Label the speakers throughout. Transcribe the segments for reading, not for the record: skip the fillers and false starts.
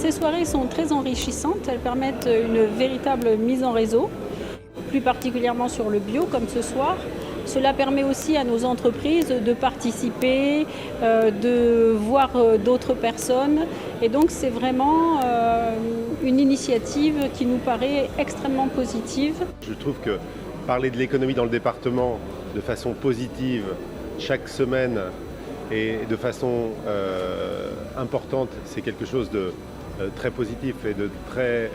Speaker 1: Ces soirées sont très enrichissantes, elles permettent une véritable mise en réseau, plus particulièrement sur le bio comme ce soir. Cela permet aussi à nos entreprises de participer, de voir d'autres personnes. Et donc c'est vraiment une initiative qui nous paraît extrêmement positive.
Speaker 2: Je trouve que parler de l'économie dans le département de façon positive chaque semaine et de façon importante, c'est quelque chose de très positif et de très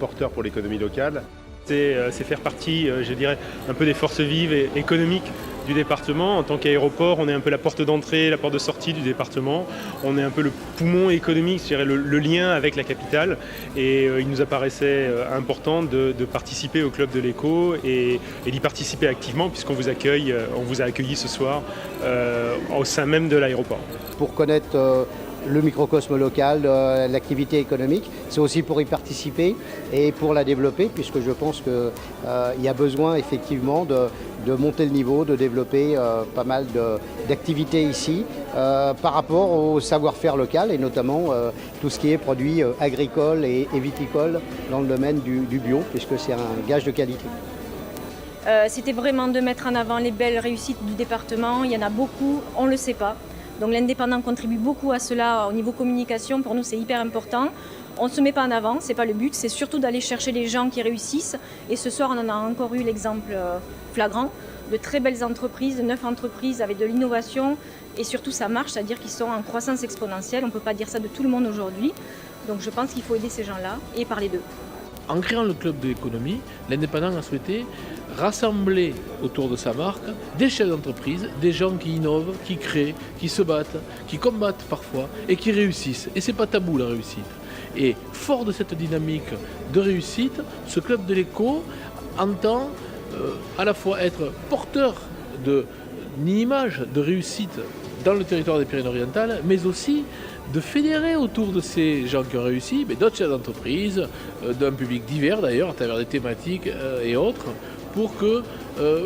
Speaker 2: porteur pour l'économie locale.
Speaker 3: C'est faire partie, je dirais, un peu des forces vives et économiques du département. En tant qu'aéroport, on est un peu la porte d'entrée, la porte de sortie du département. On est un peu le poumon économique, je dirais, le lien avec la capitale. Et il nous apparaissait important de participer au Club de l'Éco et d'y participer activement puisqu'on vous accueille, on vous a accueilli ce soir au sein même de l'aéroport.
Speaker 4: Pour connaître le microcosme local, l'activité économique, c'est aussi pour y participer et pour la développer, puisque je pense qu'il y a besoin effectivement de monter le niveau, de développer pas mal d'activités ici par rapport au savoir-faire local et notamment tout ce qui est produits agricoles et viticoles dans le domaine du bio, puisque c'est un gage de qualité.
Speaker 5: C'était vraiment de mettre en avant les belles réussites du département. Il y en a beaucoup, on ne le sait pas. Donc l'indépendant contribue beaucoup à cela au niveau communication. Pour nous, c'est hyper important. On ne se met pas en avant, ce n'est pas le but. C'est surtout d'aller chercher les gens qui réussissent. Et ce soir, on en a encore eu l'exemple flagrant de très belles entreprises, 9 entreprises avec de l'innovation. Et surtout, ça marche, c'est-à-dire qu'ils sont en croissance exponentielle. On ne peut pas dire ça de tout le monde aujourd'hui. Donc je pense qu'il faut aider ces gens-là et parler d'eux.
Speaker 6: En créant le club de l'économie, l'indépendant a souhaité rassembler autour de sa marque des chefs d'entreprise, des gens qui innovent, qui créent, qui se battent, qui combattent parfois et qui réussissent. Et c'est pas tabou la réussite. Et fort de cette dynamique de réussite, ce club de l'éco entend à la fois être porteur d'une image de réussite dans le territoire des Pyrénées-Orientales, mais aussi de fédérer autour de ces gens qui ont réussi d'autres chefs d'entreprise, d'un public divers d'ailleurs, à travers des thématiques et autres, pour que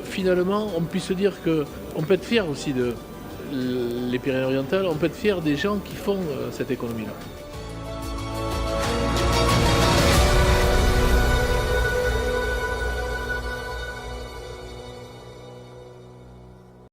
Speaker 6: finalement on puisse dire qu'on peut être fier aussi des Pyrénées-Orientales, on peut être fier des gens qui font cette économie-là.